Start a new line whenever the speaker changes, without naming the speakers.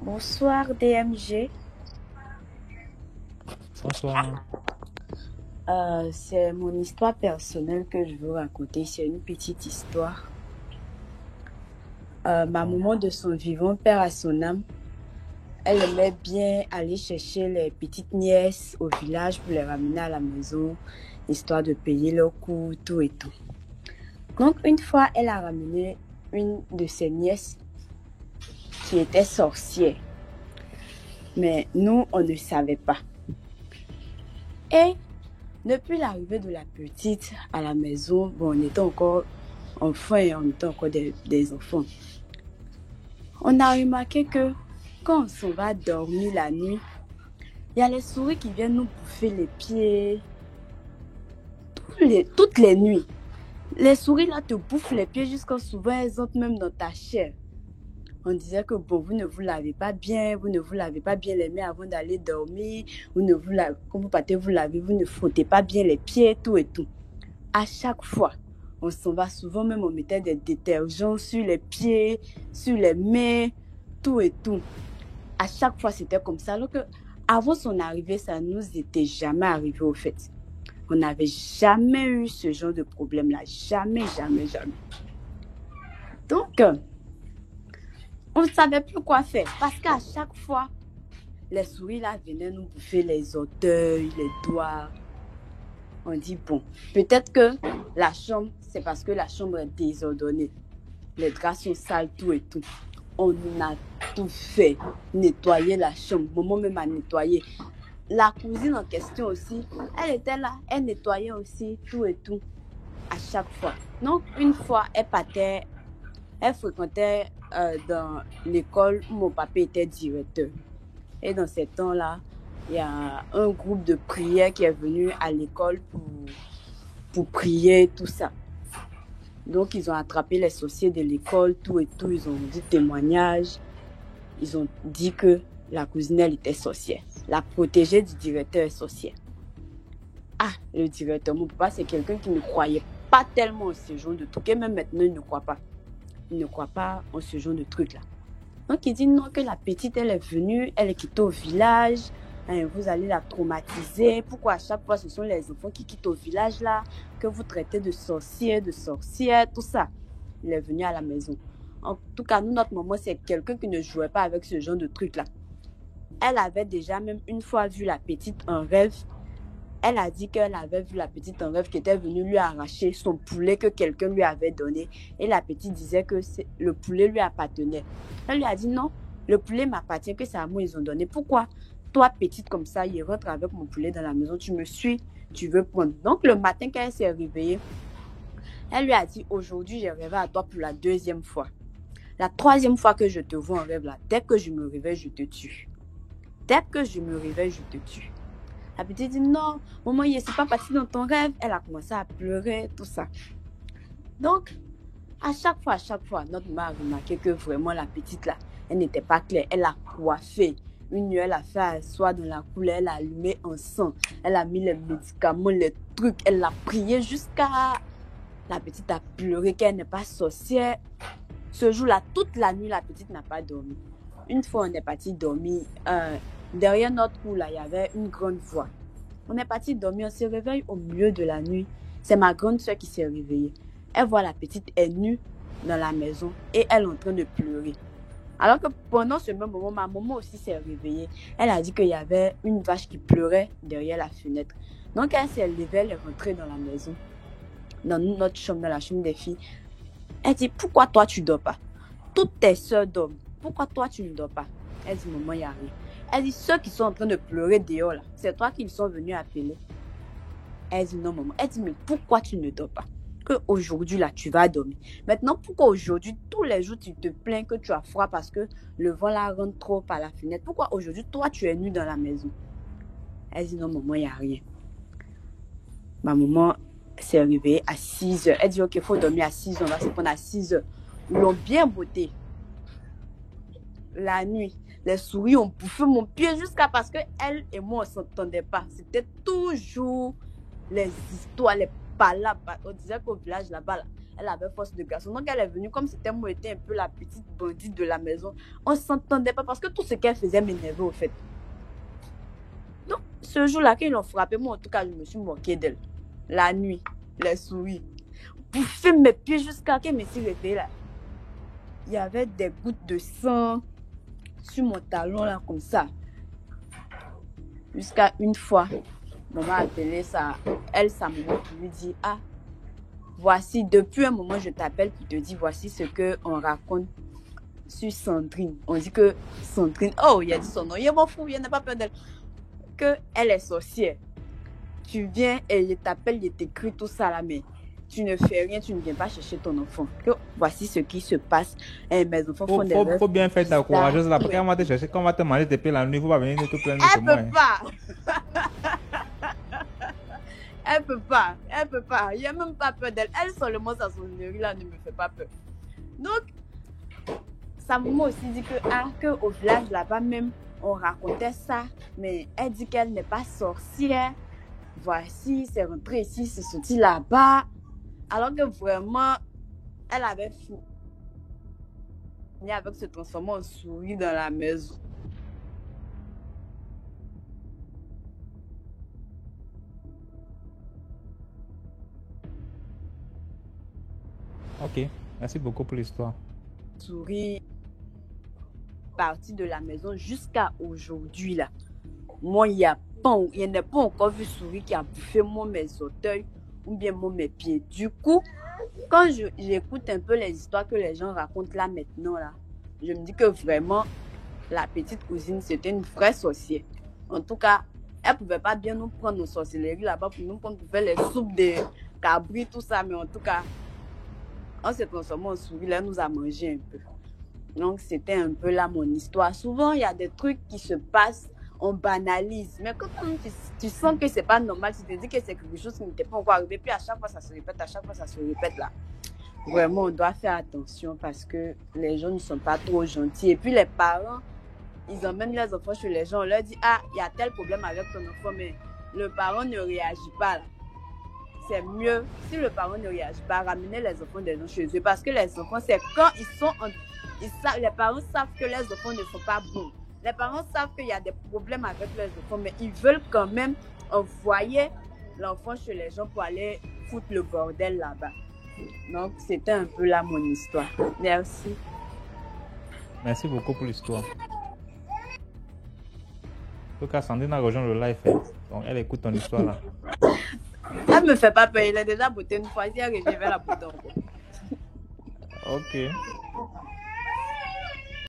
Bonsoir DMG.
Bonsoir.
C'est mon histoire personnelle que je veux raconter. C'est une petite histoire. Ma
Bon.
maman de son vivant, père à son âme, elle aimait bien aller chercher les petites nièces au village pour les ramener à la maison, histoire de payer leurs coûts, tout et tout. Donc une fois, elle a ramené une de ses nièces qui était sorcière. Mais nous, on ne savait pas. Et depuis l'arrivée de la petite à la maison, bon, on était encore enfants et on était encore des enfants. On a remarqué que quand on s'en va dormir la nuit, il y a les souris qui viennent nous bouffer les pieds toutes les nuits. Les souris là te bouffent les pieds jusqu'à souvent elles entrent même dans ta chair. On disait que bon, vous ne vous lavez pas bien, vous ne vous lavez pas bien les mains avant d'aller dormir, quand vous partez vous lavez, vous ne frottez pas bien les pieds, tout et tout. À chaque fois, on s'en va souvent, même on mettait des détergents sur les pieds, sur les mains, tout et tout. À chaque fois, c'était comme ça. Alors que avant son arrivée, ça ne nous était jamais arrivé au fait. On n'avait jamais eu ce genre de problème-là. Jamais, jamais, jamais. Donc, on ne savait plus quoi faire. Parce qu'à chaque fois, les souris là venaient nous bouffer les orteils, les doigts. On dit, bon, peut-être que la chambre, c'est parce que la chambre est désordonnée. Les draps sont sales, tout et tout. On a tout fait. Nettoyer la chambre. Maman même a nettoyé. La cousine en question aussi, elle était là. Elle nettoyait aussi, tout et tout. À chaque fois. Donc, une fois, elle fréquentait dans l'école où mon papa était directeur. Et dans ces temps-là, il y a un groupe de prière qui est venu à l'école pour prier, tout ça. Donc, ils ont attrapé les sorciers de l'école, tout et tout. Ils ont dit témoignage. Ils ont dit que la cousine, elle était sorcière. La protégée du directeur est sorcière. Ah, le directeur, mon papa, c'est quelqu'un qui ne croyait pas tellement en ce genre de trucs. Et même maintenant, il ne croit pas. Il ne croit pas en ce genre de trucs-là. Donc, il dit non, que la petite, elle est venue, elle est quittée au village. Hein, vous allez la traumatiser. Pourquoi à chaque fois, ce sont les enfants qui quittent au village là, que vous traitez de sorcières, tout ça. Il est venu à la maison. En tout cas, nous, notre maman, c'est quelqu'un qui ne jouait pas avec ce genre de trucs-là. Elle avait déjà même une fois vu la petite en rêve. Elle a dit qu'elle avait vu la petite en rêve qui était venue lui arracher son poulet que quelqu'un lui avait donné. Et la petite disait que le poulet lui appartenait. Elle lui a dit non, le poulet m'appartient, que c'est à moi ils ont donné. Pourquoi toi, petite comme ça, il rentre avec mon poulet dans la maison, tu me suis, tu veux prendre. Donc le matin quand elle s'est réveillée, elle lui a dit aujourd'hui j'ai rêvé à toi pour la deuxième fois. La troisième fois que je te vois en rêve là, dès que je me réveille, je te tue. Dès que je me réveille, je te tue. La petite dit non, maman, il n'est pas parti dans ton rêve. Elle a commencé à pleurer, tout ça. Donc, à chaque fois, notre mère a remarqué que vraiment la petite là, elle n'était pas claire. Elle a coiffé. Une nuit, elle a fait asseoir dans la couleur, elle a allumé un sang. Elle a mis les médicaments, les trucs. Elle a prié jusqu'à... La petite a pleuré qu'elle n'est pas sorcière. Ce jour-là, toute la nuit, la petite n'a pas dormi. Une fois, on est parti dormir. Derrière notre cour, là, il y avait une grande voie. On est parti dormir, on se réveille au milieu de la nuit. C'est ma grande soeur qui s'est réveillée. Elle voit la petite est nue dans la maison et elle est en train de pleurer. Alors que pendant ce même moment, ma maman aussi s'est réveillée. Elle a dit qu'il y avait une vache qui pleurait derrière la fenêtre. Donc elle s'est levée, elle est rentrée dans la maison, dans notre chambre, dans la chambre des filles. Elle dit, pourquoi toi tu dors pas? Toutes tes soeurs dorment. Pourquoi toi tu ne dors pas? Elle dit, maman, il n'y a rien. Elle dit, ceux qui sont en train de pleurer dehors là, c'est toi qu'ils sont venus appeler. Elle dit, non maman. Elle dit, mais pourquoi tu ne dors pas? Que aujourd'hui là, tu vas dormir. Maintenant, pourquoi aujourd'hui, tous les jours, tu te plains que tu as froid parce que le vent là rentre trop par la fenêtre? Pourquoi aujourd'hui, toi, tu es nue dans la maison? Elle dit, non maman, il n'y a rien. Ma maman s'est réveillée à 6 heures. Elle dit, ok, il faut dormir à 6 heures. On va se prendre à 6 heures. Ils l'ont bien botté. La nuit, les souris ont bouffé mon pied jusqu'à parce que elle et moi, on ne s'entendait pas. C'était toujours les histoires, les palabres. On disait qu'au village là-bas, là, elle avait force de garçon. Donc, elle est venue, comme c'était moi, était un peu la petite bandite de la maison. On ne s'entendait pas parce que tout ce qu'elle faisait m'énervait, au fait. Donc, ce jour-là, quand ils l'ont frappé, moi, en tout cas, je me suis moquée d'elle. La nuit, les souris. Bouffer mes pieds jusqu'à qu'elle me s'y réveillée, là. Il y avait des gouttes de sang sur mon talon, là, comme ça. Jusqu'à une fois, maman a appelé sa maman pour lui dire, ah, voici, depuis un moment, je t'appelle pour te dire, voici ce qu'on raconte sur Sandrine. On dit que Sandrine, oh, il a dit son nom, il m'en fout, il n'a pas peur d'elle. Qu'elle est sorcière. Tu viens et il t'appelle, il t'écrit tout ça là, mais tu ne fais rien, tu ne viens pas chercher ton enfant. Que voici ce qui se passe. Et mes enfants font des rêves.
Faut bien faire ta courageuse là, parce qu'on va te chercher, quand on va te demander tes pieds la nuit, il ne faut pas venir te plaindre chez moi.
Elle peut pas. Elle peut pas. Elle peut pas. Il n'y a même pas peur d'elle. Elle seulement, sa sonnerie là ne me fait pas peur. Donc, sa maman aussi dit que au village là-bas même, on racontait ça. Mais elle dit qu'elle n'est pas sorcière. Voici, c'est rentré ici, c'est sorti là-bas. Alors que vraiment, elle avait fini avec se transformer en souris dans la maison.
Ok, merci beaucoup pour l'histoire.
Souris partie de la maison jusqu'à aujourd'hui là. Moi, il n'y a pas encore vu souris qui a bouffé mes orteils ou bien mes pieds. Du coup, quand j'écoute un peu les histoires que les gens racontent là maintenant, là, je me dis que vraiment, la petite cousine, c'était une vraie sorcière. En tout cas, elle ne pouvait pas bien nous prendre nos sorcelleries là-bas pour nous prendre pour faire les soupes de cabri, tout ça. Mais en tout cas, on s'est transformé en souris, là, elle nous a mangé un peu. Donc, c'était un peu là mon histoire. Souvent, il y a des trucs qui se passent, on banalise. Mais quand tu sens que c'est pas normal, tu te dis que c'est quelque chose qui n'était pas encore arrivé, puis à chaque fois ça se répète, à chaque fois ça se répète là. Vraiment, on doit faire attention parce que les gens ne sont pas trop gentils. Et puis les parents, ils emmènent les enfants chez les gens, on leur dit, ah, il y a tel problème avec ton enfant, mais le parent ne réagit pas là. C'est mieux, si le parent ne réagit pas, ramener les enfants des gens chez eux. Parce que les enfants, c'est quand ils sont les parents savent que les enfants ne sont pas bons. Les parents savent qu'il y a des problèmes avec les enfants, mais ils veulent quand même envoyer l'enfant chez les gens pour aller foutre le bordel là-bas. Donc, c'était un peu là mon histoire. Merci.
Merci beaucoup pour l'histoire. En tout cas, Sandrine a rejoint le live. Donc, elle écoute ton histoire là.
Elle me fait pas peur. Elle a déjà botté une fois. Si elle revient, elle va la botter encore.
Ok.